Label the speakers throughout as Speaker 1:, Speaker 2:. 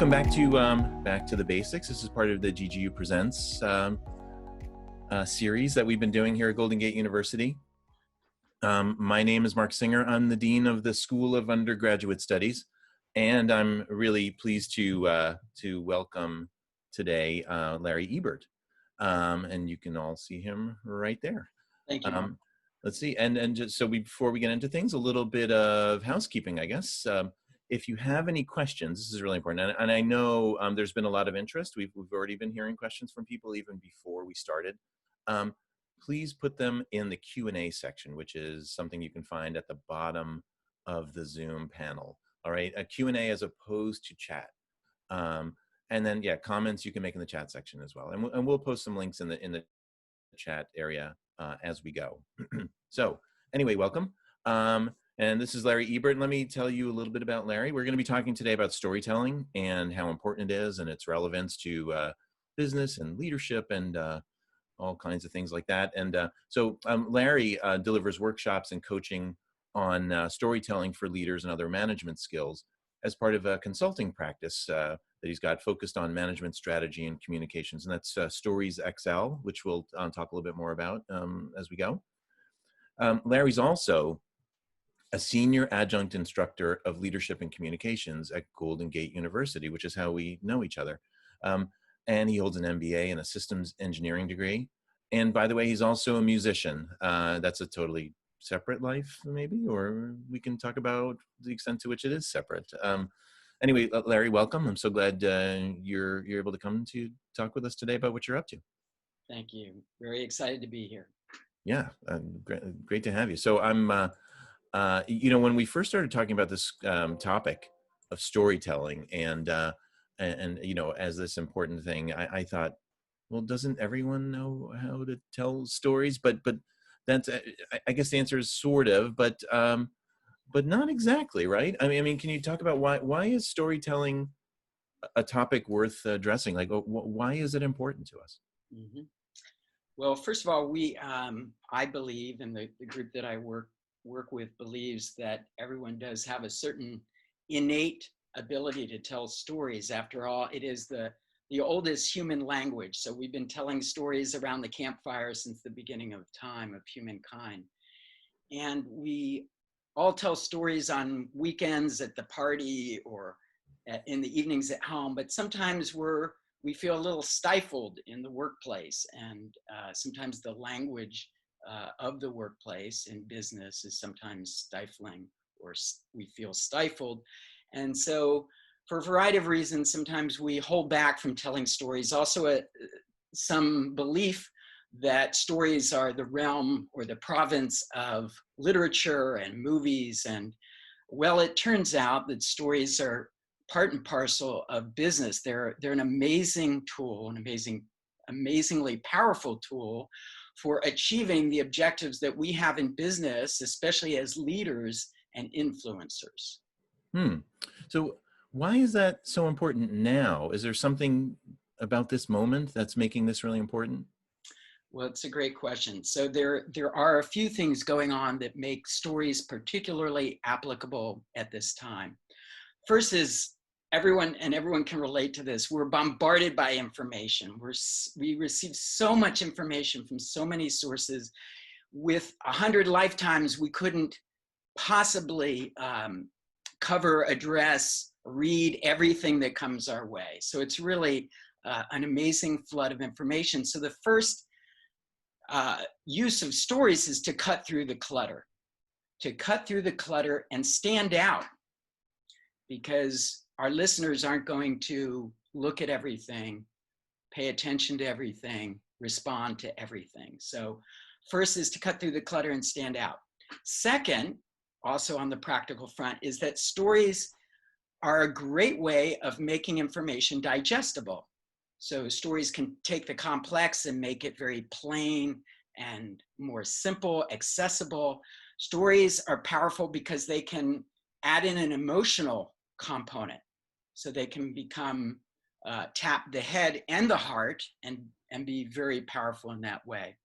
Speaker 1: welcome back to the Basics. This is part of the GGU Presents series that we've been doing here at Golden Gate University. My name is Marc Singer. I'm the Dean of the School of Undergraduate Studies, and I'm really pleased to welcome today Larry Ebert. And you can all see him right there.
Speaker 2: Thank you.
Speaker 1: Let's see, and just so before we get into things, a little bit of housekeeping, I guess. If you have any questions, this is really important, and I know there's been a lot of interest. We've already been hearing questions from people even before we started. Please put them in the Q&A section, which is something you can find at the bottom of the Zoom panel. All right, a Q&A as opposed to chat. And then, yeah, comments you can make in the chat section as well. And we'll post some links in the chat area as we go. So anyway, welcome. And this is Larry Ebert. And let me tell you a little bit about Larry. We're going to be talking today about storytelling and how important it is and its relevance to business and leadership and all kinds of things like that. And so Larry delivers workshops and coaching on storytelling for leaders and other management skills as part of a consulting practice that he's got focused on management strategy and communications. And that's Stories XL, which we'll talk a little bit more about as we go. Larry's also a senior adjunct instructor of leadership and communications at Golden Gate University, which is how we know each other. And he holds an MBA and a systems engineering degree. And by the way, he's also a musician. That's a totally separate life, maybe, or we can talk about the extent to which it is separate. Anyway, Larry, welcome. I'm so glad you're able to come to talk with us today about what you're up to.
Speaker 2: Thank you. Very excited to be here.
Speaker 1: Yeah, great to have you. So I'm, when we first started talking about this topic of storytelling and as this important thing, I thought, well, doesn't everyone know how to tell stories? But that's, I guess the answer is sort of, but not exactly, right? I mean, can you talk about why is storytelling a topic worth addressing? Like, why is it important to us?
Speaker 2: Mm-hmm. Well, first of all, I believe, and the group that I work with believes that everyone does have a certain innate ability to tell stories. After all, it is the oldest human language. So we've been telling stories around the campfire since the beginning of time of humankind. And we all tell stories on weekends at the party or in the evenings at home, but sometimes we feel a little stifled in the workplace, and sometimes the language of the workplace in business is sometimes stifling, or we feel stifled. And so for a variety of reasons, sometimes we hold back from telling stories. Also some belief that stories are the realm or the province of literature and movies. And well, it turns out that stories are part and parcel of business. They're an amazing tool, an amazingly powerful tool for achieving the objectives that we have in business, especially as leaders and influencers.
Speaker 1: So why is that so important now? Is there something about this moment that's making this really important?
Speaker 2: Well, it's a great question. So there are a few things going on that make stories particularly applicable at this time. First is everyone can relate to this. We're bombarded by information. We receive so much information from so many sources. With 100 lifetimes, we couldn't possibly cover, address, read everything that comes our way. So it's really an amazing flood of information. So the first use of stories is to cut through the clutter, and stand out, because our listeners aren't going to look at everything, pay attention to everything, respond to everything. So first is to cut through the clutter and stand out. Second, also on the practical front, is that stories are a great way of making information digestible. So stories can take the complex and make it very plain and more simple, accessible. Stories are powerful because they can add in an emotional component. So they can tap the head and the heart and be very powerful in that way.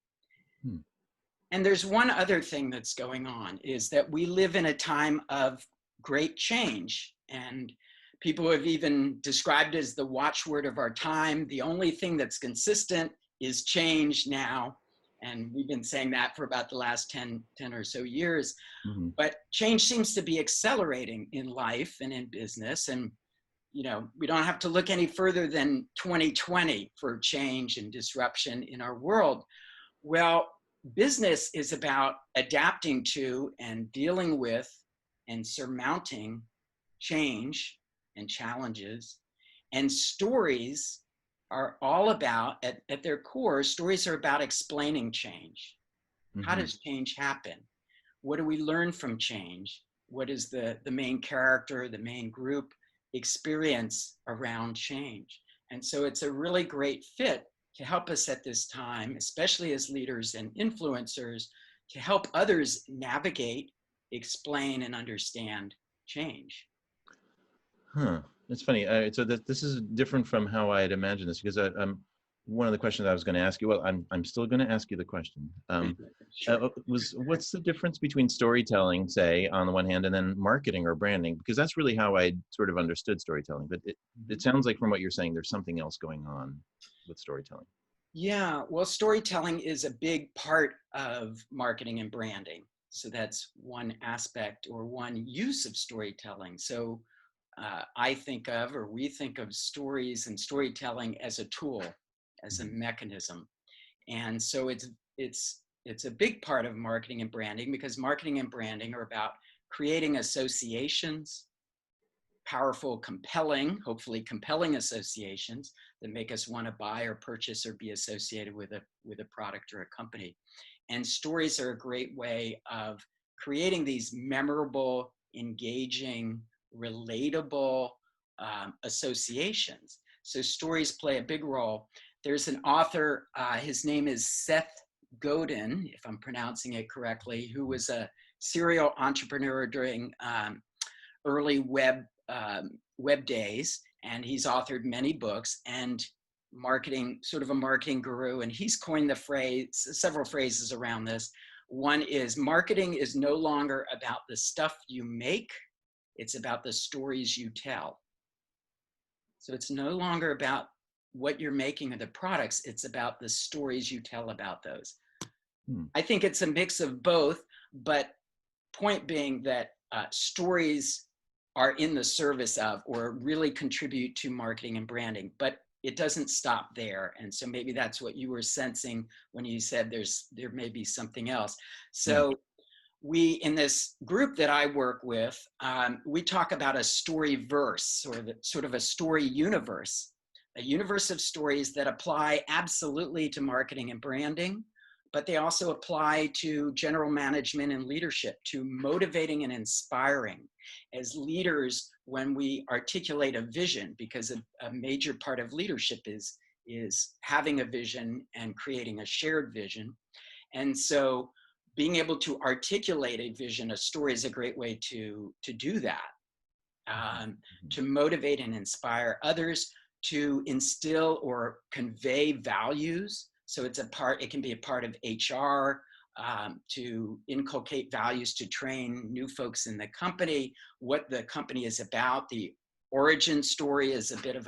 Speaker 2: And there's one other thing that's going on, is that we live in a time of great change, and People have even described it as the watchword of our time. The only thing that's consistent is change now. And we've been saying that for about the last 10 or so years.
Speaker 1: Mm-hmm.
Speaker 2: But change seems to be accelerating in life and in business. And, you know, we don't have to look any further than 2020 for change and disruption in our world. Well, business is about adapting to and dealing with and surmounting change and challenges. And stories are all about, at their core, stories are about explaining change.
Speaker 1: Mm-hmm.
Speaker 2: How does change happen? What do we learn from change? What is the main character, the main group experience around change? And so it's a really great fit to help us at this time, especially as leaders and influencers, to help others navigate, explain, and understand change.
Speaker 1: Huh. It's funny. So this is different from how I had imagined this, because one of the questions I was going to ask you. Well, I'm still going to ask you the question.
Speaker 2: Sure.
Speaker 1: What's the difference between storytelling, say, on the one hand, and then marketing or branding? Because that's really how I sort of understood storytelling. But it sounds like from what you're saying, there's something else going on with storytelling.
Speaker 2: Yeah, well, storytelling is a big part of marketing and branding. So that's one aspect or one use of storytelling. So I think of, or we think of, stories and storytelling as a tool, as a mechanism. And so it's a big part of marketing and branding, because marketing and branding are about creating associations, powerful, compelling, hopefully compelling associations that make us want to buy or purchase or be associated with a product or a company. And stories are a great way of creating these memorable, engaging, relatable associations. So stories play a big role. There's an author, his name is Seth Godin, if I'm pronouncing it correctly, who was a serial entrepreneur during early web days, and he's authored many books and marketing, sort of a marketing guru, and he's coined the phrase, several phrases around this. One is, marketing is no longer about the stuff you make, it's about the stories you tell. So it's no longer about what you're making or the products, it's about the stories you tell about those. I think it's a mix of both, but point being that stories are in the service of, or really contribute to, marketing and branding, but it doesn't stop there. And so maybe that's what you were sensing when you said there may be something else. So we, in this group that I work with, we talk about a story verse, or sort of a story universe, a universe of stories that apply absolutely to marketing and branding, but they also apply to general management and leadership, to motivating and inspiring. As leaders, when we articulate a vision, because a major part of leadership is having a vision and creating a shared vision. And so being able to articulate a vision, a story, is a great way to do that, to motivate and inspire others, to instill or convey values. So it can be a part of HR, to inculcate values, to train new folks in the company, what the company is about. The origin story is a bit of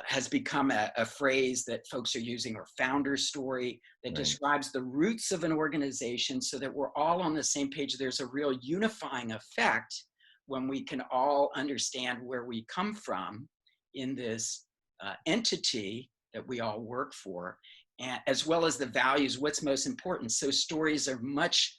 Speaker 2: has become a phrase that folks are using, or founder story, that describes the roots of an organization, so that we're all on the same page. There's a real unifying effect when we can all understand where we come from in this entity that we all work for, and as well as the values, what's most important. So stories are much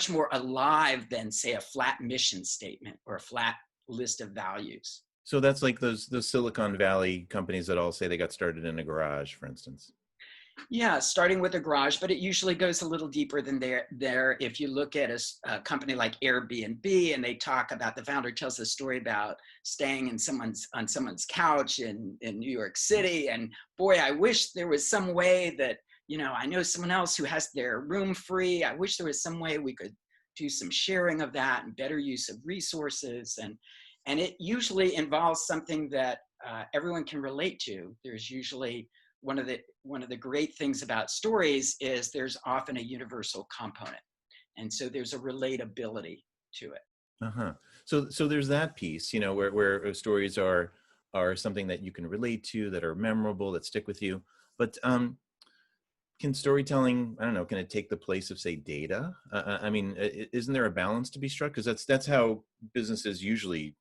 Speaker 2: more alive than, say, a flat mission statement or a flat list of values.
Speaker 1: So that's like those Silicon Valley companies that all say they got started in a garage, for instance.
Speaker 2: Yeah, starting with a garage, but it usually goes a little deeper than there. If you look at a company like Airbnb, and they talk about, the founder tells a story about staying on someone's couch in New York City, and boy, I wish there was some way that, I know someone else who has their room free. I wish there was some way we could do some sharing of that and better use of resources, and it usually involves something that everyone can relate to. There's usually one of the great things about stories is there's often a universal component. And so there's a relatability to it.
Speaker 1: so there's that piece, you know, where stories are something that you can relate to, that are memorable, that stick with you. But can storytelling, I don't know, can it take the place of, say, data? I mean, isn't there a balance to be struck? Because that's how businesses usually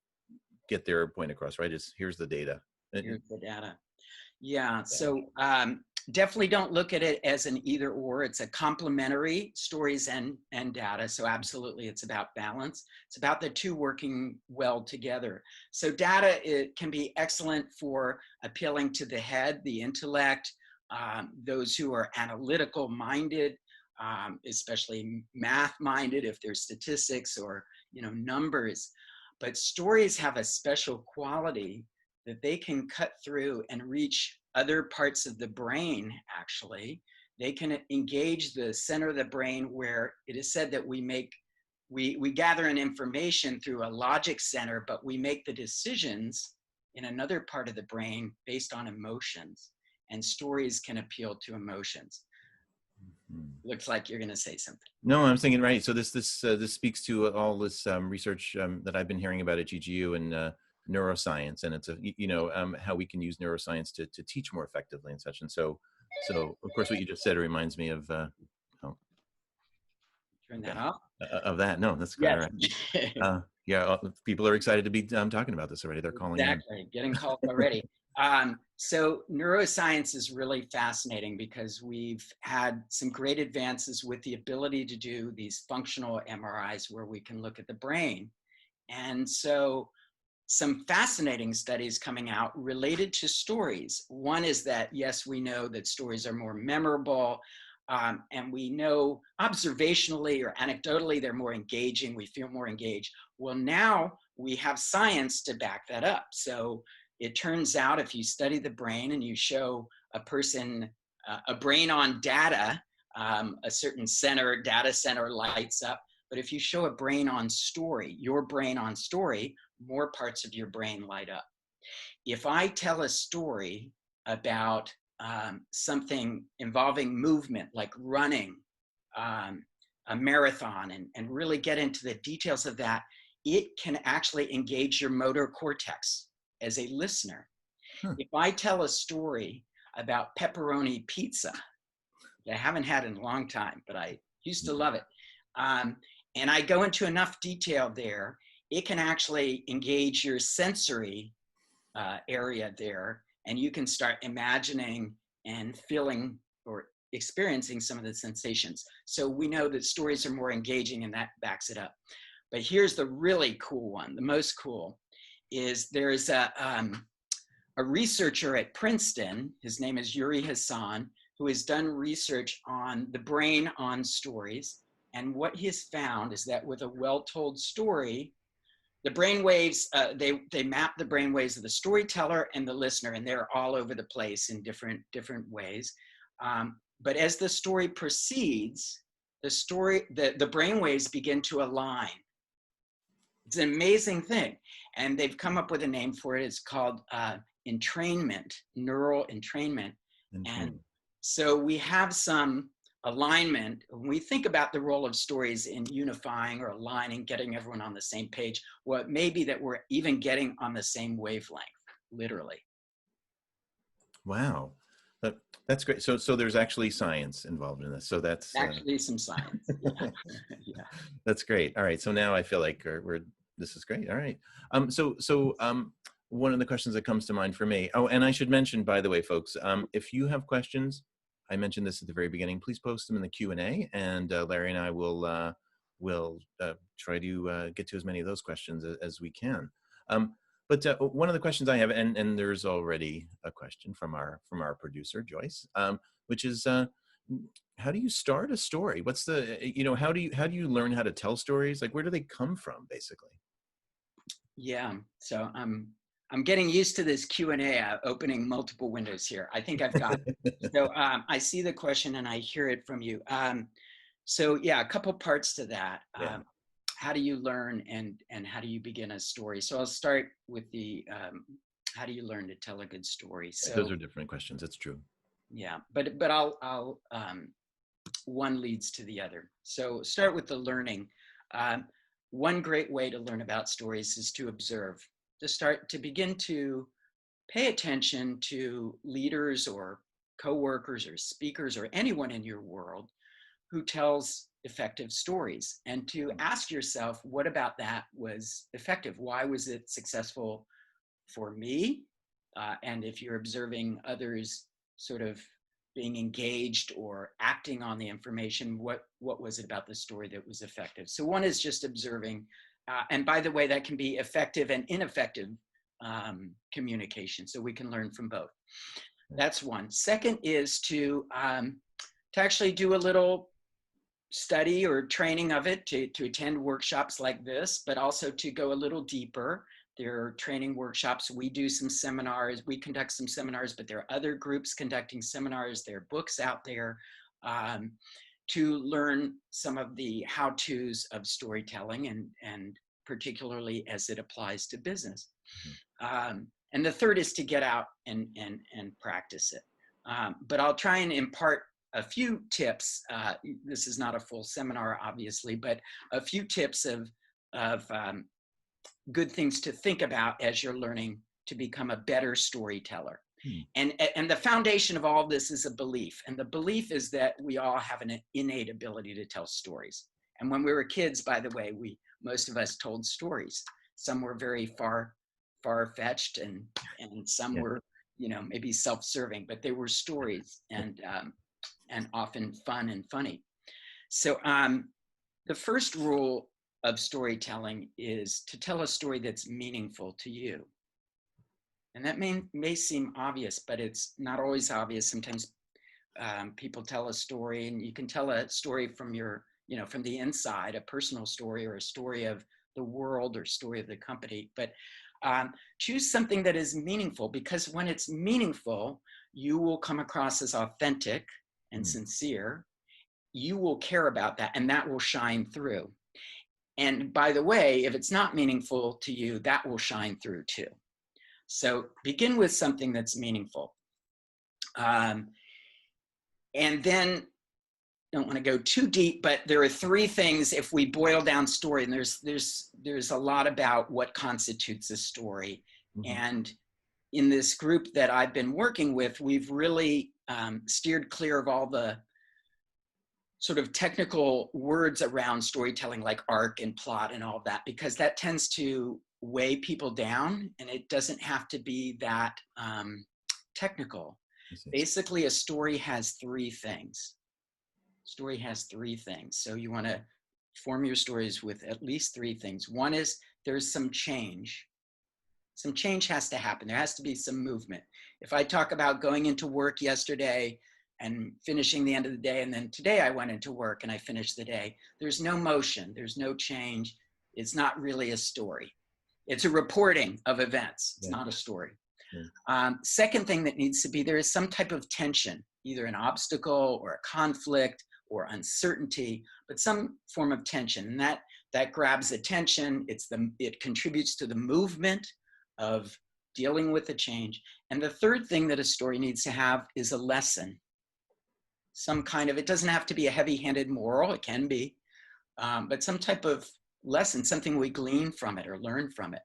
Speaker 1: get their point across, right? Is here's the data.
Speaker 2: Here's the data. Yeah, so definitely don't look at it as an either or. It's a complementary, stories and data. So absolutely, it's about balance. It's about the two working well together. So data, it can be excellent for appealing to the head, the intellect, those who are analytical minded, especially math minded, if there's statistics or, you know, numbers. But stories have a special quality that they can cut through and reach other parts of the brain, actually. They can engage the center of the brain where it is said that we gather an information through a logic center, but we make the decisions in another part of the brain based on emotions. And stories can appeal to emotions. Looks like you're going to say something.
Speaker 1: No, I'm thinking, right. So this speaks to all this research that I've been hearing about at GGU and neuroscience, and it's how we can use neuroscience to teach more effectively and such. And so of course what you just said reminds me of
Speaker 2: Turn that off.
Speaker 1: Of that. No, that's quite
Speaker 2: Yes.
Speaker 1: all right. Yeah, people are excited to be talking about this already. They're calling in.
Speaker 2: Exactly, getting called already. So neuroscience is really fascinating because we've had some great advances with the ability to do these functional MRIs where we can look at the brain. And so some fascinating studies coming out related to stories. One is that, yes, we know that stories are more memorable, and we know observationally or anecdotally they're more engaging, we feel more engaged. Well, now we have science to back that up. So it turns out if you study the brain and you show a person a brain on data, a certain data center lights up. But if you show a brain on story, your brain on story, more parts of your brain light up. If I tell a story about something involving movement, like running, a marathon, and really get into the details of that, it can actually engage your motor cortex as a listener. If I tell a story about pepperoni pizza, I haven't had in a long time, but I used to love it, and I go into enough detail there, it can actually engage your sensory area there, and you can start imagining and feeling or experiencing some of the sensations. So we know that stories are more engaging, and that backs it up. But here's the really cool one. The most cool is there's a researcher at Princeton, his name is Yuri Hassan, who has done research on the brain on stories. And what he has found is that with a well-told story, the brain waves, they map the brain waves of the storyteller and the listener, and they're all over the place in different ways. But as the story proceeds, the brain waves begin to align. It's an amazing thing. And they've come up with a name for it. It's called entrainment, neural entrainment. And so we have some alignment. When we think about the role of stories in unifying or aligning, getting everyone on the same page, well, it may be that we're even getting on the same wavelength, literally.
Speaker 1: Wow. That's great. So there's actually science involved in this. So that's
Speaker 2: actually some science. Yeah. Yeah.
Speaker 1: That's great. All right. So now I feel like this is great. All right. One of the questions that comes to mind for me. Oh, and I should mention, by the way, folks, if you have questions, I mentioned this at the very beginning, please post them in the Q&A, and Larry and I will try to get to as many of those questions as we can. But one of the questions I have, and there's already a question from our producer, Joyce, which is, how do you start a story? What's how do you learn how to tell stories? Like, where do they come from, basically?
Speaker 2: Yeah, so I'm getting used to this Q&A, opening multiple windows here. I think I've got it. So I see the question and I hear it from you. So yeah, a couple parts to that.
Speaker 1: Yeah.
Speaker 2: How do you learn and how do you begin a story? So I'll start with the how do you learn to tell a good story? So
Speaker 1: those are different questions. It's true.
Speaker 2: Yeah, but I'll one leads to the other. So start with the learning. one great way to learn about stories is to observe, to begin to pay attention to leaders or coworkers or speakers or anyone in your world who tells effective stories, and to ask yourself, what about that was effective? Why was it successful for me? And if you're observing others sort of being engaged or acting on the information, what was it about the story that was effective? So one is just observing. And by the way, that can be effective and ineffective communication. So we can learn from both. That's one. Second is to actually do a little study or training of it, to attend workshops like this, but also to go a little deeper. There are training workshops. We do some seminars. We conduct some seminars, but there are other groups conducting seminars. There are books out there to learn some of the how-tos of storytelling, and particularly as it applies to business. And the third is to get out and practice it. But I'll try and impart a few tips. This is not a full seminar, obviously, but a few tips of good things to think about as you're learning to become a better storyteller. And the foundation of all of this is a belief. And the belief is that we all have an innate ability to tell stories. And when we were kids, by the way, most of us told stories. Some were very far-fetched, and some were, maybe self-serving, but they were stories, and often fun and funny. So the first rule of storytelling is to tell a story that's meaningful to you. And that may seem obvious, but it's not always obvious. Sometimes people tell a story, and you can tell a story from from the inside, a personal story or a story of the world or story of the company. But choose something that is meaningful, because when it's meaningful, you will come across as authentic and sincere. You will care about that, and that will shine through. And by the way, if it's not meaningful to you, that will shine through too. So begin with something that's meaningful. And then, don't want to go too deep, but there are three things if we boil down story, and there's a lot about what constitutes a story. And in this group that I've been working with, we've really steered clear of all the sort of technical words around storytelling, like arc and plot and all of that, because that tends to weigh people down, and it doesn't have to be that technical. Basically, a story has three things. Story has three things. So you want to form your stories with at least three things. One is there's some change. Some change has to happen. There has to be some movement. If I talk about going into work yesterday and finishing the end of the day, and then today I went into work and I finished the day, there's no motion, there's no change. It's not really a story. It's a reporting of events. It's not a story. Second thing that needs to be, there is some type of tension, either an obstacle or a conflict or uncertainty, but some form of tension. And that grabs attention. It contributes to the movement of dealing with the change. And the third thing that a story needs to have is a lesson. Some kind of, it doesn't have to be a heavy-handed moral, it can be, but some type of lesson, something we glean from it or learn from it.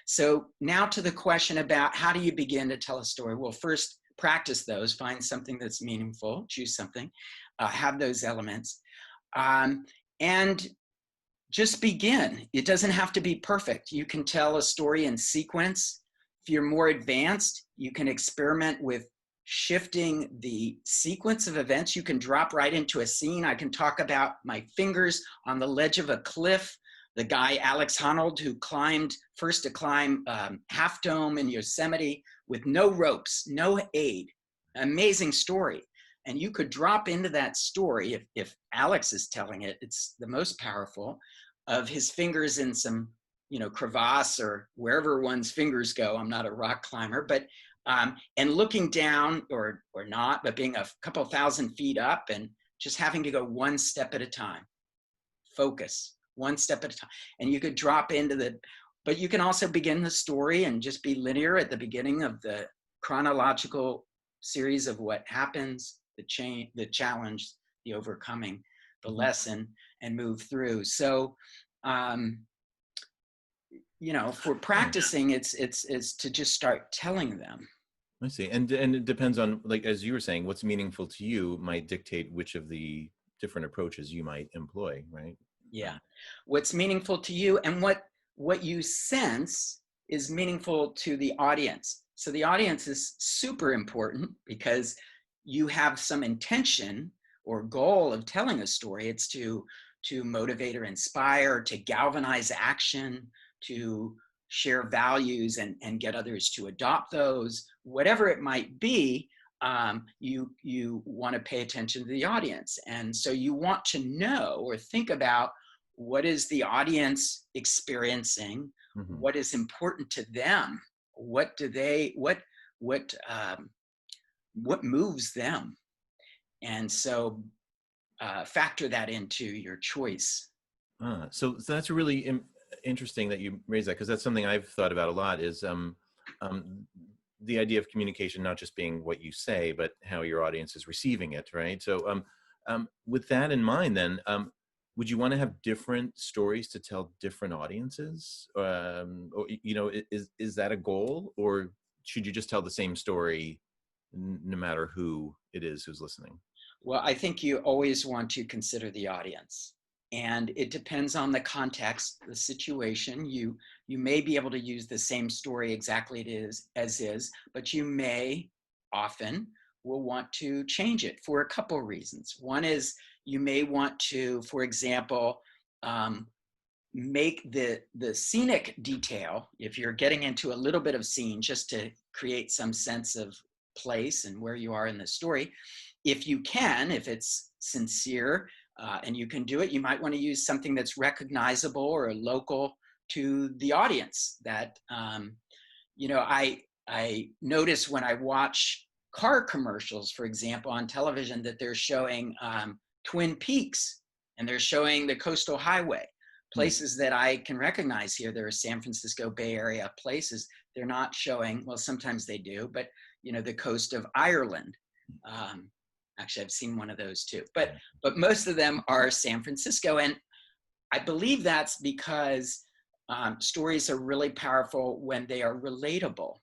Speaker 2: So now to the question about how do you begin to tell a story? Well, first practice those, find something that's meaningful, choose something, have those elements, and just begin. It doesn't have to be perfect. You can tell a story in sequence. If you're more advanced, you can experiment with shifting the sequence of events. You can drop right into a scene. I can talk about my fingers on the ledge of a cliff. The guy, Alex Honnold, who first to climb Half Dome in Yosemite with no ropes, no aid. Amazing story. And you could drop into that story, if Alex is telling it, it's the most powerful, of his fingers in some, crevasse or wherever one's fingers go. I'm not a rock climber, but and looking down, or not, but being a couple thousand feet up and just having to go one step at a time. Focus, one step at a time. And you could drop into but you can also begin the story and just be linear at the beginning of the chronological series of what happens, the challenge, the overcoming, the lesson, and move through. So um, for practicing, it's to just start telling them.
Speaker 1: I see. And it depends on, like, as you were saying, what's meaningful to you might dictate which of the different approaches you might employ, right?
Speaker 2: Yeah. What's meaningful to you and what you sense is meaningful to the audience. So the audience is super important because you have some intention or goal of telling a story. It's to motivate or inspire, to galvanize action, to share values and get others to adopt those, whatever it might be. You want to pay attention to the audience. And so you want to know or think about what is the audience experiencing,
Speaker 1: Mm-hmm.
Speaker 2: what is important to them, what moves them. And so factor that into your choice.
Speaker 1: So that's really interesting that you raised that, because that's something I've thought about a lot, is the idea of communication not just being what you say, but how your audience is receiving it, right? So with that in mind, then, would you want to have different stories to tell different audiences? Or, is that a goal, or should you just tell the same story no matter who it is who's listening?
Speaker 2: Well, I think you always want to consider the audience, and it depends on the context, the situation. You may be able to use the same story exactly as is, but you may often will want to change it for a couple of reasons. One is you may want to, for example, make the scenic detail, if you're getting into a little bit of scene, just to create some sense of place and where you are in the story. If you can, if it's sincere and you can do it, you might want to use something that's recognizable or local to the audience. That, I notice when I watch car commercials, for example, on television, that they're showing Twin Peaks and they're showing the Coastal Highway, places that I can recognize here. There are San Francisco Bay Area places. They're not showing, well, sometimes they do, but the coast of Ireland. Actually, I've seen one of those too, but most of them are San Francisco. And I believe that's because stories are really powerful when they are relatable.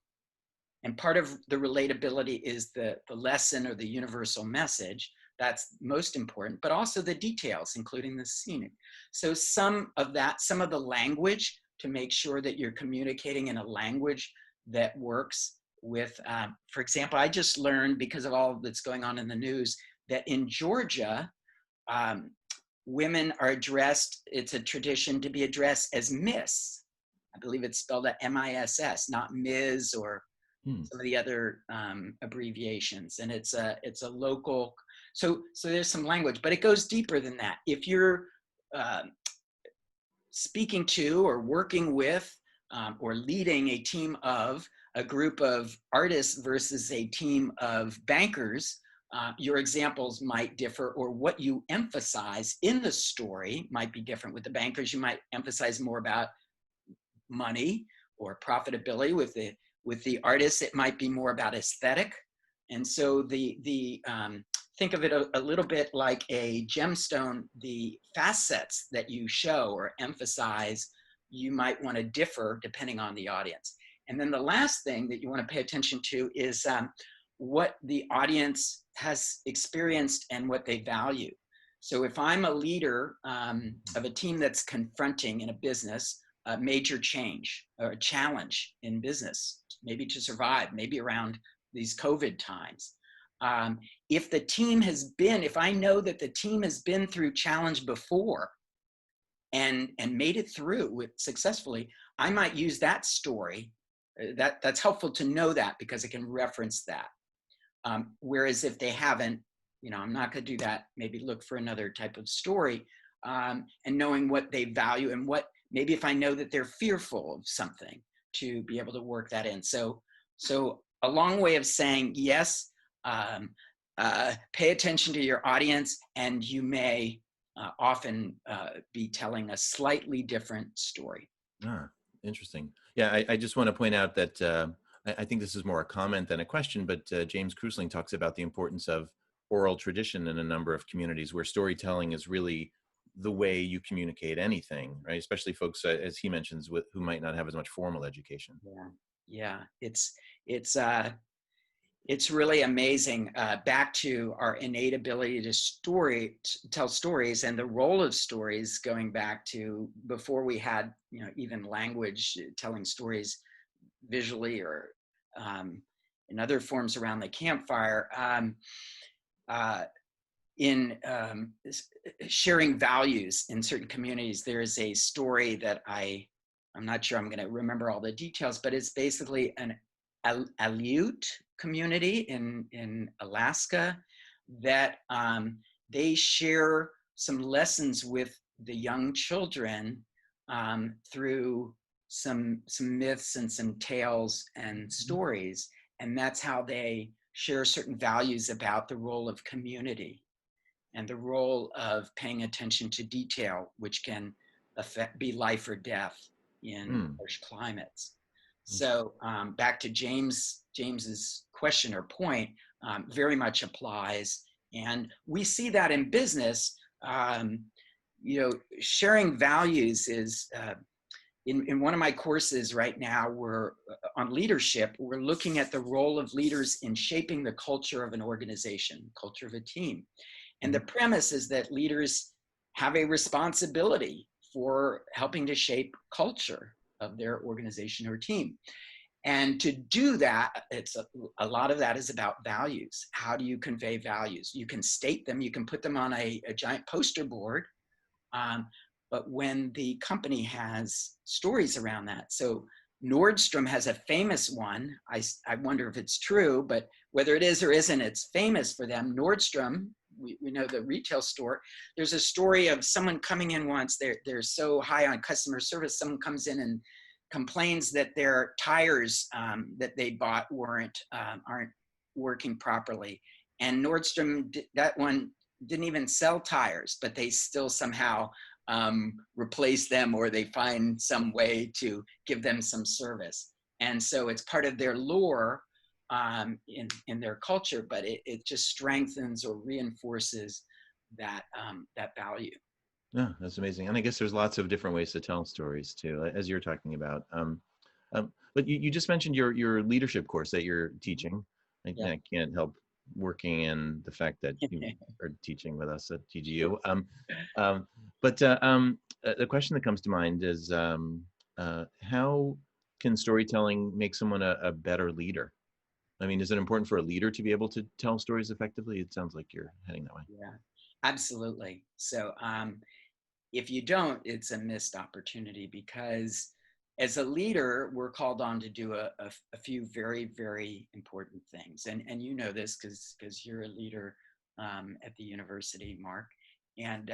Speaker 2: And part of the relatability is the lesson or the universal message. That's most important, but also the details, including the scenic. So some of the language, to make sure that you're communicating in a language that works with, for example, I just learned, because of all that's going on in the news, that in Georgia, women are addressed, it's a tradition to be addressed as Miss. I believe it's spelled out MISS, not Ms. or some of the other abbreviations. And it's a local, so there's some language, but it goes deeper than that. If you're speaking to or working with or leading a team of a group of artists versus a team of bankers, your examples might differ, or what you emphasize in the story might be different. With the bankers, you might emphasize more about money or profitability. With the artists, it might be more about aesthetic. And so think of it a little bit like a gemstone. The facets that you show or emphasize, you might want to differ depending on the audience. And then the last thing that you want to pay attention to is what the audience has experienced and what they value. So if I'm a leader of a team that's confronting in a business a major change or a challenge in business, maybe to survive, maybe around these COVID times, if I know that the team has been through challenge before and made it through successfully, I might use that story. That's helpful to know that, because it can reference that. Whereas if they haven't, I'm not going to do that. Maybe look for another type of story, and knowing what they value and maybe if I know that they're fearful of something, to be able to work that in. So a long way of saying, yes, pay attention to your audience, and you may often be telling a slightly different story.
Speaker 1: Interesting. Yeah, I just want to point out that I think this is more a comment than a question, but James Cruisling talks about the importance of oral tradition in a number of communities where storytelling is really the way you communicate anything, right? Especially folks, as he mentions, who might not have as much formal education.
Speaker 2: Yeah, yeah. It's it's really amazing. Back to our innate ability to tell stories, and the role of stories, going back to before we had, even language, telling stories visually or in other forms around the campfire. Uh, in sharing values in certain communities, there is a story that I'm not sure I'm going to remember all the details, but it's basically an Aleut community in Alaska that they share some lessons with the young children through some myths and some tales and stories, and that's how they share certain values about the role of community and the role of paying attention to detail, which can be life or death in harsh climates. So back to James's question or point, very much applies, and we see that in business. Sharing values is in one of my courses right now. We're on leadership. We're looking at the role of leaders in shaping the culture of an organization, culture of a team. And the premise is that leaders have a responsibility for helping to shape culture of their organization or team. And to do that, a lot of that is about values. How do you convey values? You can state them, you can put them on a giant poster board, but when the company has stories around that. So Nordstrom has a famous one. I wonder if it's true, but whether it is or isn't, it's famous for them. Nordstrom, we know the retail store. There's a story of someone coming in once. They're so high on customer service. Someone comes in and complains that their tires that they bought aren't working properly. And Nordstrom, that one didn't even sell tires, but they still somehow replace them, or they find some way to give them some service. And so it's part of their lore in their culture, but it just strengthens or reinforces that value.
Speaker 1: Yeah, that's amazing. And I guess there's lots of different ways to tell stories too, as you're talking about. But you just mentioned your leadership course that you're teaching.
Speaker 2: Yeah.
Speaker 1: I can't help working in the fact that you are teaching with us at TGU. But the question that comes to mind is how can storytelling make someone a better leader? I mean, is it important for a leader to be able to tell stories effectively? It sounds like you're heading that way.
Speaker 2: Yeah, absolutely. So if you don't, it's a missed opportunity, because as a leader, we're called on to do a few very, very important things. And you know this because you're a leader at the university, Mark. And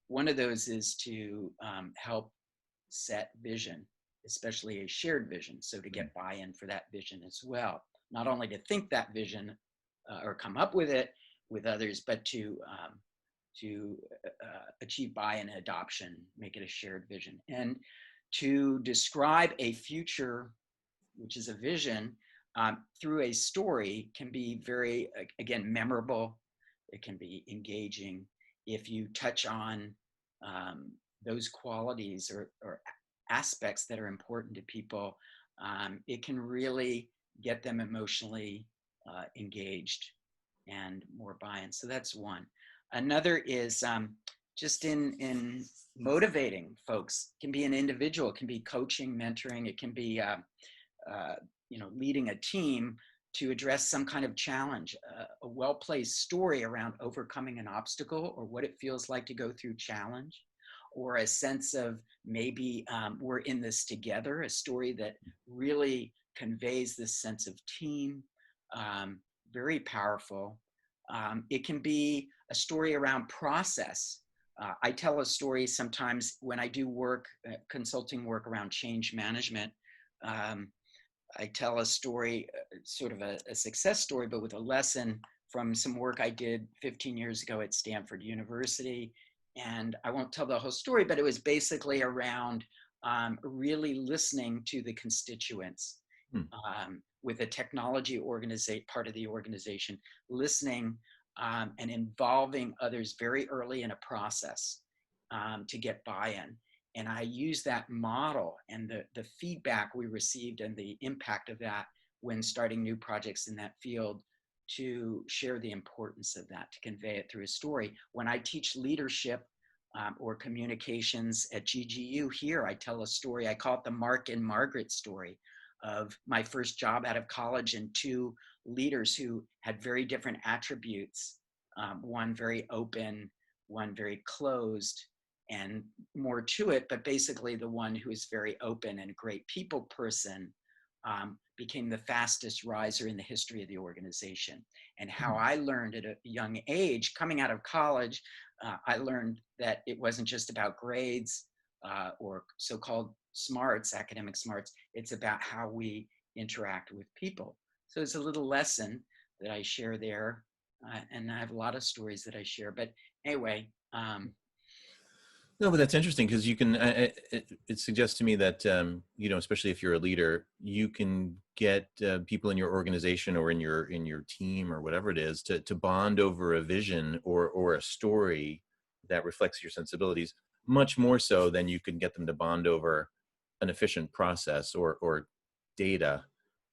Speaker 2: one of those is to help set vision, especially a shared vision. So to get buy-in for that vision as well. Not only to think that vision or come up with it with others, but to achieve buy-in and adoption, make it a shared vision. And to describe a future, which is a vision, through a story can be very, again, memorable. It can be engaging. If you touch on those qualities or aspects that are important to people, it can really get them emotionally engaged and more buy-in. So that's one. Another is just in motivating folks. It can be an individual, it can be coaching, mentoring, it can be leading a team to address some kind of challenge, a well-placed story around overcoming an obstacle or what it feels like to go through challenge, or a sense of maybe we're in this together, a story that really conveys this sense of team, very powerful. It can be a story around process. I tell a story sometimes when I do work, consulting work around change management. I tell a story, sort of a success story, but with a lesson from some work I did 15 years ago at Stanford University. And I won't tell the whole story, but it was basically around really listening to the constituents with a technology part of the organization, listening and involving others very early in a process. to get buy-in. And I use that model and the feedback we received and the impact of that when starting new projects in that field to share the importance of that, to convey it through a story. When I teach leadership or communications at GGU here, I tell a story. I call it the Marc and Margaret story of my first job out of college and two leaders who had very different attributes, one very open, one very closed, and more to it, but basically the one who is very open and a great people person became the fastest riser in the history of the organization. And how I learned at a young age, coming out of college, I learned that it wasn't just about grades or so-called smarts, academic smarts. It's about how we interact with people. So it's a little lesson that I share there. And I have a lot of stories that I share. But anyway,
Speaker 1: no, but that's interesting because you can. It suggests to me that especially if you're a leader, you can get people in your organization or in your team or whatever it is to bond over a vision or a story that reflects your sensibilities much more so than you can get them to bond over an efficient process or data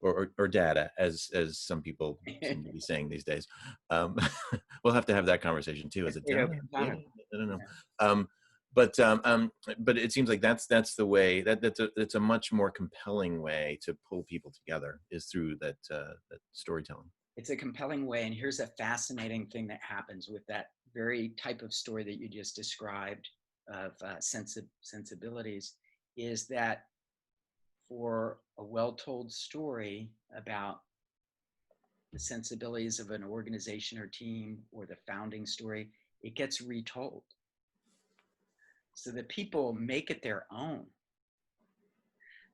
Speaker 1: or data, as some people seem to be saying these days. We'll have to have that conversation too. Is it data? I don't know. But it seems like that's the way that's a much more compelling way to pull people together is through that storytelling.
Speaker 2: It's a compelling way, and here's a fascinating thing that happens with that very type of story that you just described of sensibilities, is that for a well-told story about the sensibilities of an organization or team or the founding story, it gets retold. So that people make it their own.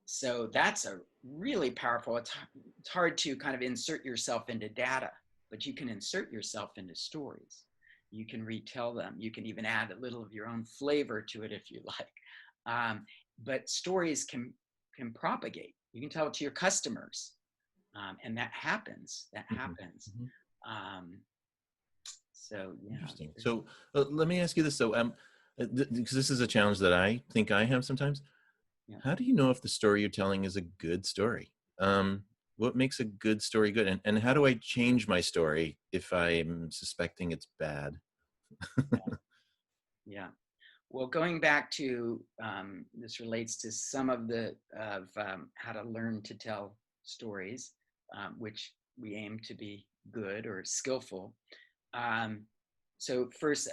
Speaker 2: So that's a really powerful, it's hard to kind of insert yourself into data, but you can insert yourself into stories. You can retell them. You can even add a little of your own flavor to it if you like. But stories can propagate. You can tell it to your customers. And that happens. So yeah.
Speaker 1: Interesting. So let me ask you this. So because this is a challenge that I think I have sometimes. Yeah. How do you know if the story you're telling is a good story? What makes a good story good? And how do I change my story if I'm suspecting it's bad?
Speaker 2: Yeah. Well, going back to, this relates to some of how to learn to tell stories, which we aim to be good or skillful. So first,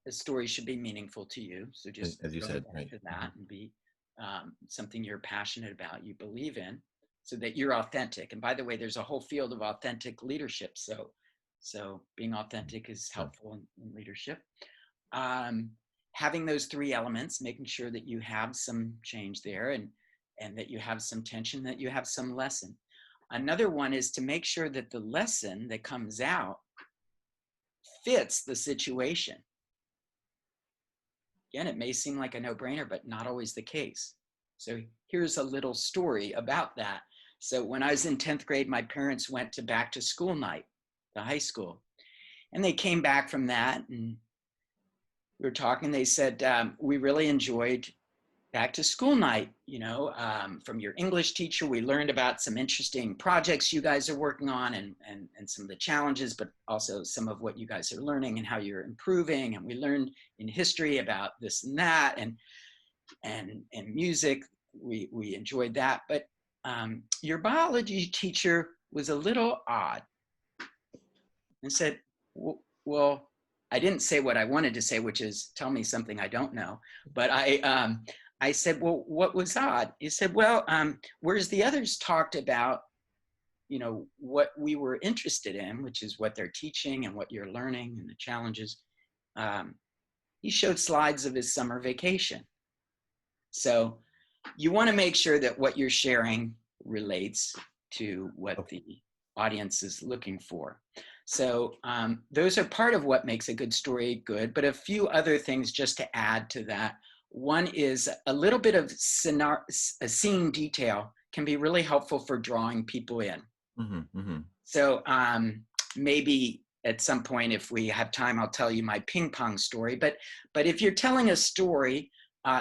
Speaker 2: a story should be meaningful to you. So just
Speaker 1: as you said, right,
Speaker 2: to that and be something you're passionate about, you believe in, so that you're authentic. And by the way, there's a whole field of authentic leadership. So being authentic is helpful in leadership. Having those three elements, making sure that you have some change there and that you have some tension, that you have some lesson. Another one is to make sure that the lesson that comes out fits the situation. Again, it may seem like a no-brainer, but not always the case. So here's a little story about that. So when I was in 10th grade, my parents went to back to school night, the high school, and they came back from that and we were talking. They said, we really enjoyed back to school night, from your English teacher. We learned about some interesting projects you guys are working on and some of the challenges, but also some of what you guys are learning and how you're improving. And we learned in history about this and that and music. We enjoyed that. But your biology teacher was a little odd and said, well, I didn't say what I wanted to say, which is tell me something I don't know. But I said, well, what was odd? He said, well, whereas the others talked about, what we were interested in, which is what they're teaching and what you're learning and the challenges, he showed slides of his summer vacation. So you want to make sure that what you're sharing relates to what the audience is looking for. So those are part of what makes a good story good, but a few other things just to add to that. One is a little bit of scene detail can be really helpful for drawing people in. So maybe at some point, if we have time, I'll tell you my ping pong story. But if you're telling a story,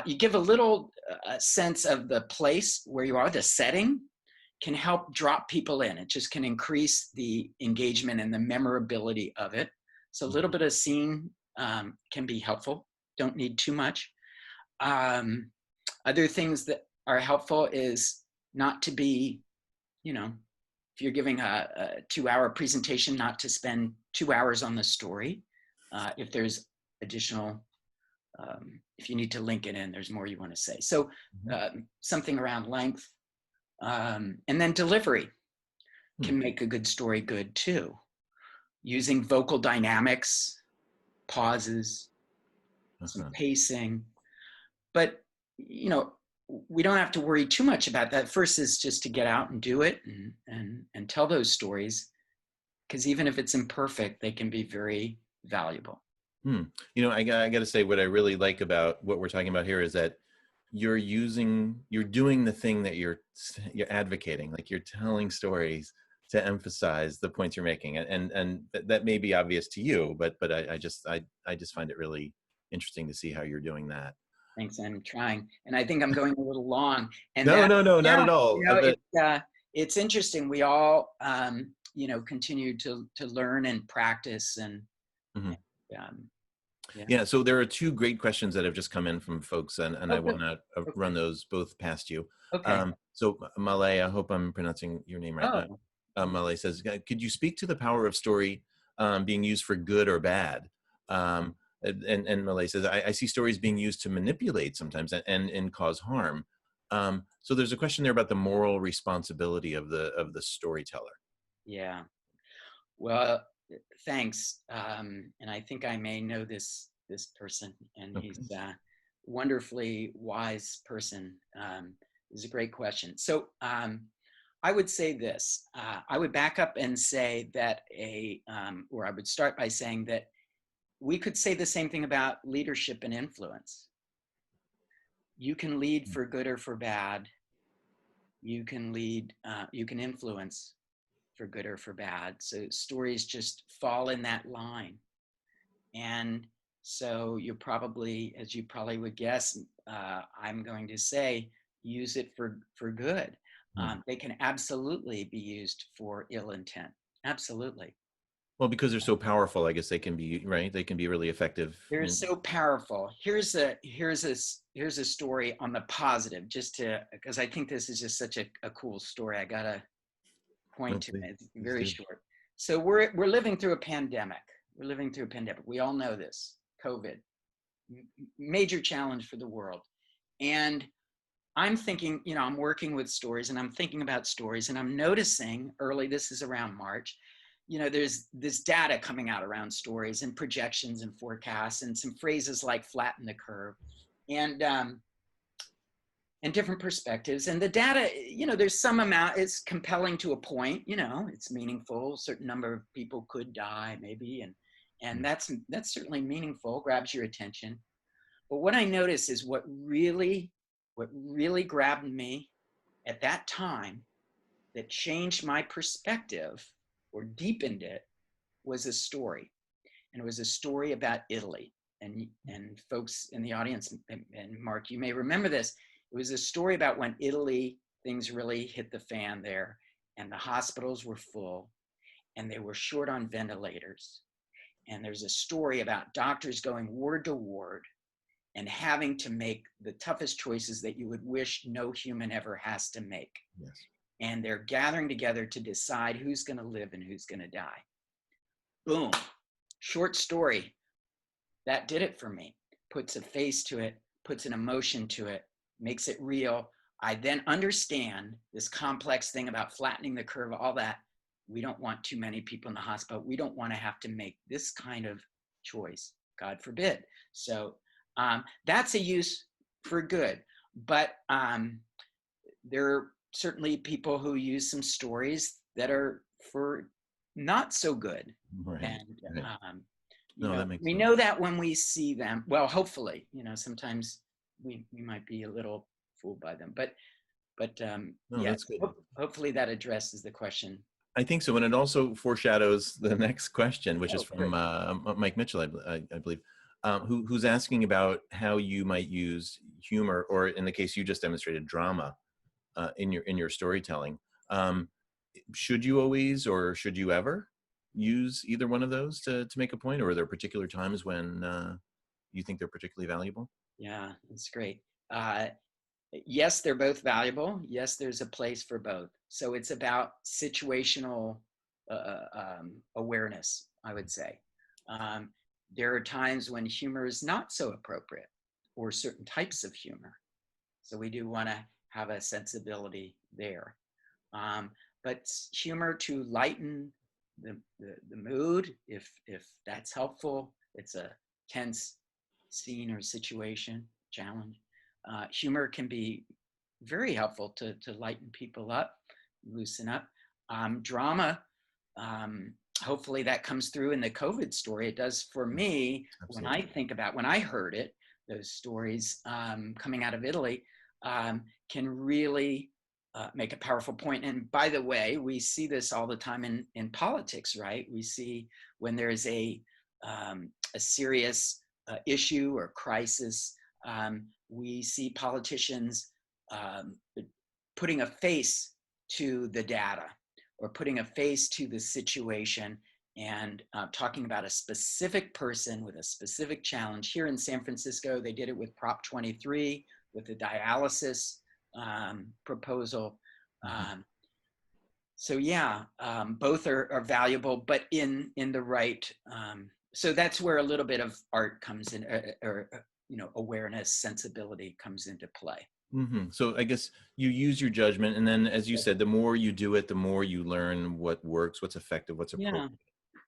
Speaker 2: you give a little sense of the place where you are, the setting can help drop people in. It just can increase the engagement and the memorability of it. So a little bit of scene can be helpful. Don't need too much. Other things that are helpful is not to be, if you're giving a 2-hour presentation, not to spend 2 hours on the story. If there's additional, if you need to link it in, there's more you want to say. So something around length. And then delivery can make a good story good too. Using vocal dynamics, pauses, some pacing. But, we don't have to worry too much about that. First is just to get out and do it and tell those stories, because even if it's imperfect, they can be very valuable.
Speaker 1: I got to say, what I really like about what we're talking about here is that you're doing the thing that you're advocating, like you're telling stories to emphasize the points you're making. And that may be obvious to you, but I just find it really interesting to see how you're doing that.
Speaker 2: Thanks, I'm trying. And I think I'm going a little long. And
Speaker 1: no, not at all.
Speaker 2: It's interesting. We all, continue to learn and practice. And
Speaker 1: so there are 2 great questions that have just come in from folks, and I want to run those both past you.
Speaker 2: Okay.
Speaker 1: So Malay, I hope I'm pronouncing your name right. Malay says, could you speak to the power of story being used for good or bad? And Malay says, I see stories being used to manipulate sometimes and cause harm. So there's a question there about the moral responsibility of the storyteller.
Speaker 2: Yeah. Well, thanks. And I think I may know this person, and he's a wonderfully wise person. It's a great question. So I would say this. I would back up and say that or I would start by saying that we could say the same thing about leadership and influence. You can lead for good or for bad. You can influence for good or for bad. So stories just fall in that line. And so you probably, as you probably would guess, I'm going to say, use it for good. They can absolutely be used for ill intent. Absolutely.
Speaker 1: Well, because they're so powerful, I guess they can be, right? They can be really effective.
Speaker 2: They're so powerful. Here's a story on the positive, because I think this is just such a cool story. I gotta point to it. It's very short. So we're living through a pandemic. We all know this. COVID, major challenge for the world. And I'm thinking, I'm working with stories, and I'm thinking about stories, and I'm noticing this is around March, there's this data coming out around stories and projections and forecasts and some phrases like flatten the curve and different perspectives. And the data, there's some amount, it's compelling to a point, it's meaningful. A certain number of people could die maybe. And that's certainly meaningful, grabs your attention. But what I noticed is what really grabbed me at that time that changed my perspective or deepened it was a story. And it was a story about Italy. And folks in the audience, and Mark, you may remember this. It was a story about when Italy, things really hit the fan there, and the hospitals were full, and they were short on ventilators. And there's a story about doctors going ward to ward and having to make the toughest choices that you would wish no human ever has to make.
Speaker 1: Yes.
Speaker 2: And they're gathering together to decide who's going to live and who's going to die. Boom. Short story. That did it for me. Puts a face to it, puts an emotion to it, makes it real. I then understand this complex thing about flattening the curve, all that. We don't want too many people in the hospital. We don't want to have to make this kind of choice, God forbid. So that's a use for good. But there are certainly people who use some stories that are for not so good.
Speaker 1: Right.
Speaker 2: And
Speaker 1: we
Speaker 2: know that when we see them. Well, hopefully, sometimes we might be a little fooled by them. But
Speaker 1: that's good.
Speaker 2: Hopefully that addresses the question.
Speaker 1: I think so, and it also foreshadows the next question, which is
Speaker 2: Oh,
Speaker 1: from
Speaker 2: good.
Speaker 1: Mike Mitchell, I believe, who's asking about how you might use humor, or in the case you just demonstrated, drama, in your storytelling. Um, should you always, or should you ever, use either one of those to make a point, or are there particular times when you think they're particularly valuable?
Speaker 2: Yeah, that's great. Uh, yes, they're both valuable. Yes, there's a place for both. So it's about situational awareness, I would say. Um, there are times when humor is not so appropriate, or certain types of humor. So we do want to have a sensibility there. Um, but humor to lighten the mood, if that's helpful, it's a tense scene or situation, challenge. Humor can be very helpful to lighten people up, loosen up. Drama, um, hopefully that comes through in the COVID story. It does for me when I
Speaker 1: Absolutely.
Speaker 2: think about, when I heard it, those stories coming out of Italy can really make a powerful point. And by the way, we see this all the time in politics, right? We see when there's a serious issue or crisis, we see politicians um, putting a face to the data, or putting a face to the situation, and talking about a specific person with a specific challenge. Here in San Francisco, they did it with Prop 23, with the dialysis proposal.
Speaker 1: Mhm.
Speaker 2: So yeah, both are valuable, but in the right. So that's where a little bit of art comes in, or awareness, sensibility comes into play.
Speaker 1: So I guess you use your judgment, and then, as you said, the more you do it, the more you learn what works, what's effective, what's
Speaker 2: Yeah,
Speaker 1: appropriate. I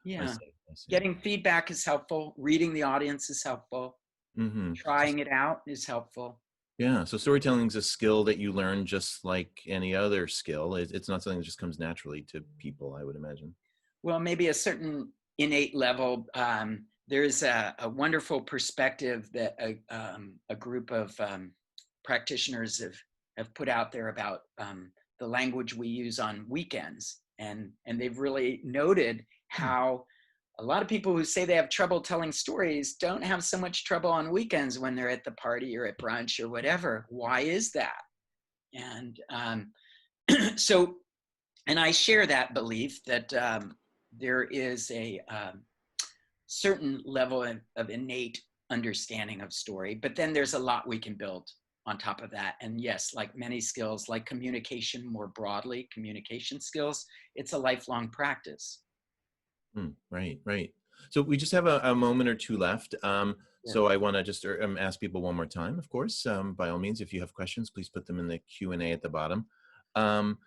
Speaker 2: yeah.
Speaker 1: see. I see.
Speaker 2: Getting feedback is helpful. Reading the audience is helpful.
Speaker 1: hmm
Speaker 2: Trying it out is helpful.
Speaker 1: Yeah. So storytelling is a skill that you learn just like any other skill. It's not something that just comes naturally to people, I would imagine.
Speaker 2: Well, maybe a certain innate level. There's a wonderful perspective that a group of practitioners have put out there about the language we use on weekends. And they've really noted
Speaker 1: Hmm.
Speaker 2: how a lot of people who say they have trouble telling stories don't have so much trouble on weekends when they're at the party or at brunch or whatever. Why is that? And so, and I share that belief that there is a certain level of innate understanding of story, but then there's a lot we can build on top of that. And yes, like many skills, like communication more broadly, communication skills, it's a lifelong practice.
Speaker 1: Right, right. So we just have a moment or two left.
Speaker 2: Sure.
Speaker 1: So I want to just ask people one more time, of course. By all means, if you have questions, please put them in the Q&A at the bottom. Um,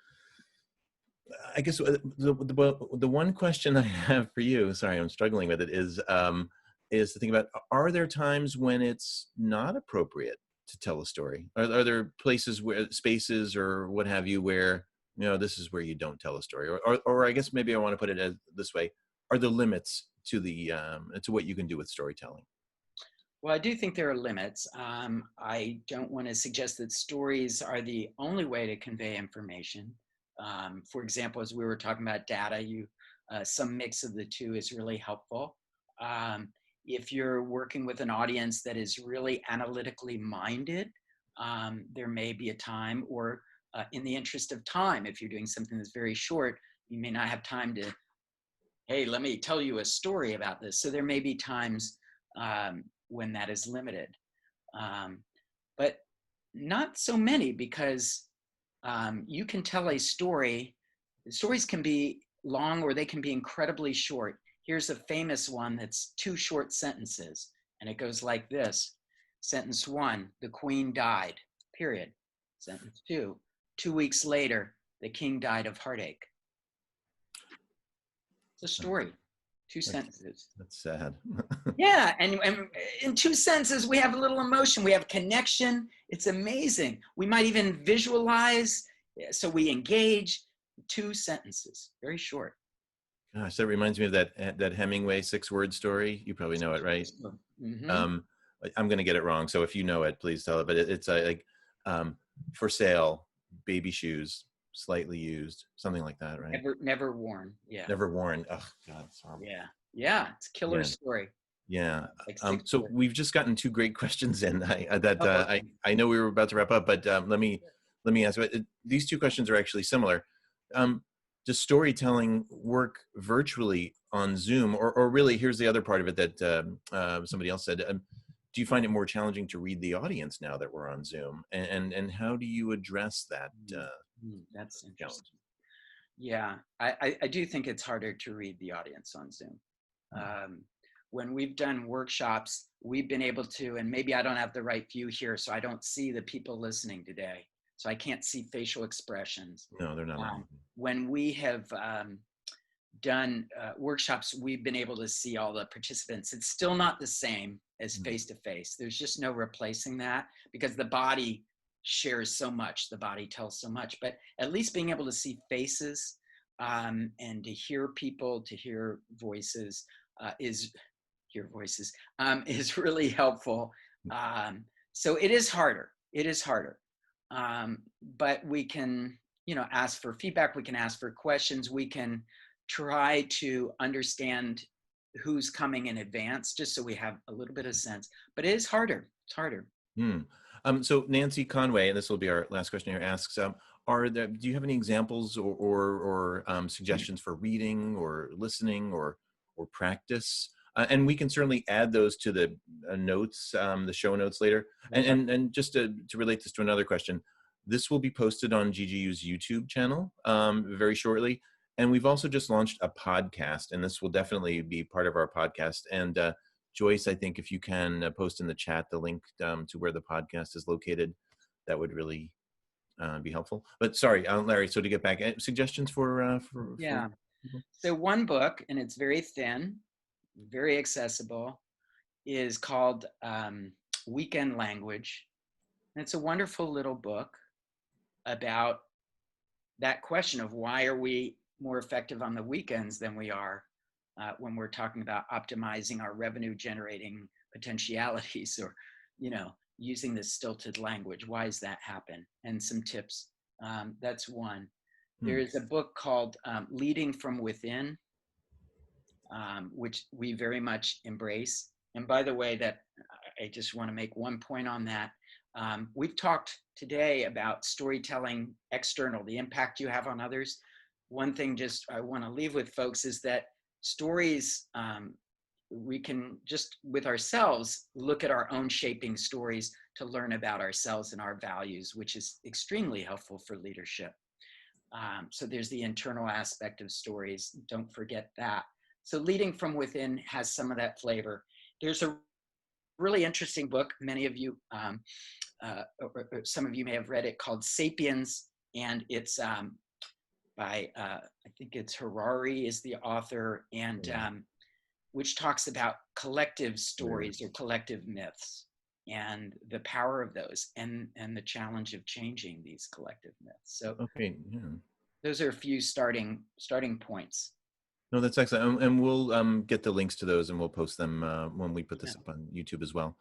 Speaker 1: I guess the one question I have for you, sorry, I'm struggling with it, is to think about, are there times when it's not appropriate to tell a story? Are there places, where spaces or what have you, where, this is where you don't tell a story? Or I guess maybe I want to put it as this way: are there limits to to what you can do with storytelling?
Speaker 2: Well, I do think there are limits. I don't want to suggest that stories are the only way to convey information. For example, as we were talking about data, some mix of the two is really helpful. Um, if you're working with an audience that is really analytically minded, there may be a time, or in the interest of time, if you're doing something that's very short, you may not have time to, hey, let me tell you a story about this. So there may be times when that is limited, um, but not so many, because you can tell a story. Stories can be long, or they can be incredibly short. Here's a famous one that's two short sentences, and it goes like this. Sentence one, the queen died, period. Sentence two, 2 weeks later, the king died of heartache. It's a
Speaker 1: Uh,
Speaker 2: story, two
Speaker 1: That's
Speaker 2: sentences.
Speaker 1: that's sad.
Speaker 2: Yeah, and in two senses, we have a little emotion, we have connection. It's amazing. We might even visualize, so we engage. 2 sentences, very short.
Speaker 1: Gosh, that reminds me of that Hemingway 6-word story. You probably know it, right?
Speaker 2: Mm-hmm.
Speaker 1: Um, I'm going to get it wrong, so if you know it, please tell it. But it's like, um, for sale, baby shoes, slightly used, something like that, right?
Speaker 2: Never worn. Yeah.
Speaker 1: Never worn. Oh God, it's horrible.
Speaker 2: Yeah. Yeah. It's a killer
Speaker 1: Yeah.
Speaker 2: story.
Speaker 1: Yeah.
Speaker 2: Like 6
Speaker 1: So
Speaker 2: words.
Speaker 1: we've just gotten two great questions in that
Speaker 2: Oh, okay.
Speaker 1: I know we were about to wrap up, but let me ask. These two questions are actually similar. Does storytelling work virtually on Zoom, or really? Here's the other part of it that somebody else said. Do you find it more challenging to read the audience now that we're on Zoom, and how do you address that
Speaker 2: That's
Speaker 1: challenge?
Speaker 2: interesting. Yeah, I do think it's harder to read the audience on Zoom. When we've done workshops, we've been able to, and maybe I don't have the right view here, so I don't see the people listening today. So I can't see facial expressions.
Speaker 1: No, they're not on.
Speaker 2: When we have done workshops, we've been able to see all the participants. It's still not the same as face-to-face. There's just no replacing that because the body shares so much, the body tells so much, but at least being able to see faces and to hear people, to hear voices is really helpful. So it is harder. It is harder. But we can, ask for feedback. We can ask for questions. We can try to understand who's coming in advance, just so we have a little bit of sense. But it is harder. It's harder.
Speaker 1: So Nancy Conway, and this will be our last question here, asks, do you have any examples or suggestions for reading or listening or practice? And we can certainly add those to the notes, the show notes later. And just to relate this to another question, this will be posted on GGU's YouTube channel very shortly. And we've also just launched a podcast, and this will definitely be part of our podcast. And Joyce, I think if you can post in the chat the link to where the podcast is located, that would really be helpful. But sorry, Larry, so to get back, suggestions for
Speaker 2: Yeah.
Speaker 1: people?
Speaker 2: So one book, and it's very thin, very accessible, is called Weekend Language. And it's a wonderful little book about that question of why are we more effective on the weekends than we are when we're talking about optimizing our revenue generating potentialities, or, using this stilted language. Why does that happen? And some tips. That's one. There is a book called Leading from Within, which we very much embrace. And by the way, that I just want to make one point on that. We've talked today about storytelling external, the impact you have on others. One thing just I want to leave with folks is that stories, we can just with ourselves look at our own shaping stories to learn about ourselves and our values, which is extremely helpful for leadership. So there's the internal aspect of stories. Don't forget that. So Leading from Within has some of that flavor. There's a really interesting book. Many of you, or some of you may have read it, called Sapiens, and it's by, I think it's Harari is the author, and which talks about collective stories or collective myths and the power of those and the challenge of changing these collective myths. So those are a few starting points.
Speaker 1: No, that's excellent. And we'll get the links to those and we'll post them when we put this up on YouTube as well.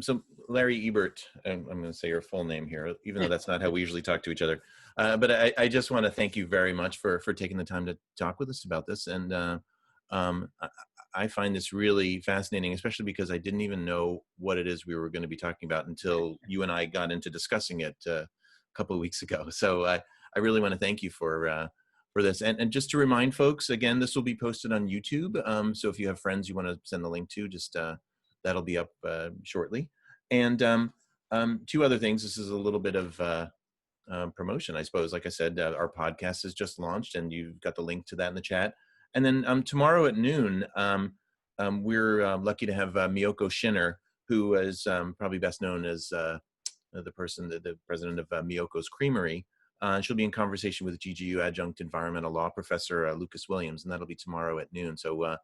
Speaker 1: So Larry Ebert, I'm going to say your full name here, even though that's not how we usually talk to each other. But I just want to thank you very much for taking the time to talk with us about this. And I find this really fascinating, especially because I didn't even know what it is we were going to be talking about until you and I got into discussing it a couple of weeks ago. So I really want to thank you for this. And just to remind folks, again, this will be posted on YouTube. So if you have friends you want to send the link to, just that'll be up shortly. And two other things. This is a little bit of promotion, I suppose. Like I said, our podcast is just launched, and you've got the link to that in the chat. And then tomorrow at noon, we're lucky to have Miyoko Shinner, who is probably best known as the president of Miyoko's Creamery. She'll be in conversation with GGU Adjunct Environmental Law Professor Lucas Williams, and that'll be tomorrow at noon. So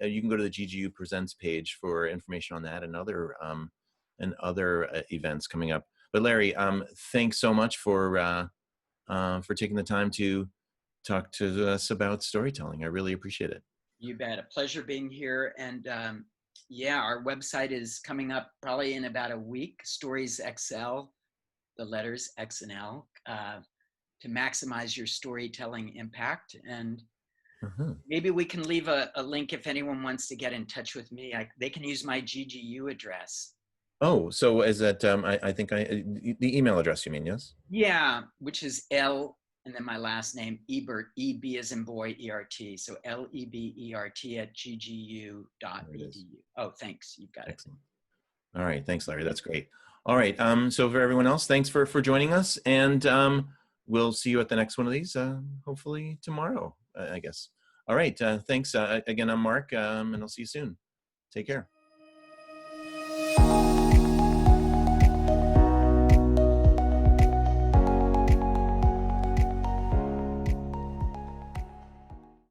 Speaker 1: you can go to the GGU Presents page for information on that and other events coming up. But Larry, thanks so much for taking the time to talk to us about storytelling. I really appreciate it.
Speaker 2: You bet. A pleasure being here. And yeah, our website is coming up probably in about a week. Stories XL, the letters X and L. to maximize your storytelling impact. And
Speaker 1: Uh-huh.
Speaker 2: maybe we can leave a link if anyone wants to get in touch with me. They can use my GGU address.
Speaker 1: Oh, so is that, I think the email address you mean, yes?
Speaker 2: Yeah, which is L and then my last name, Ebert, E-B as in boy, E-R-T. So Lebert at ggU.edu. Oh, thanks. You've got it.
Speaker 1: Excellent. All right. Thanks, Larry. That's great. All right. So for everyone else, thanks for joining us. And we'll see you at the next one of these, hopefully tomorrow, I guess. All right. Thanks. Again, I'm Mark, and I'll see you soon. Take care.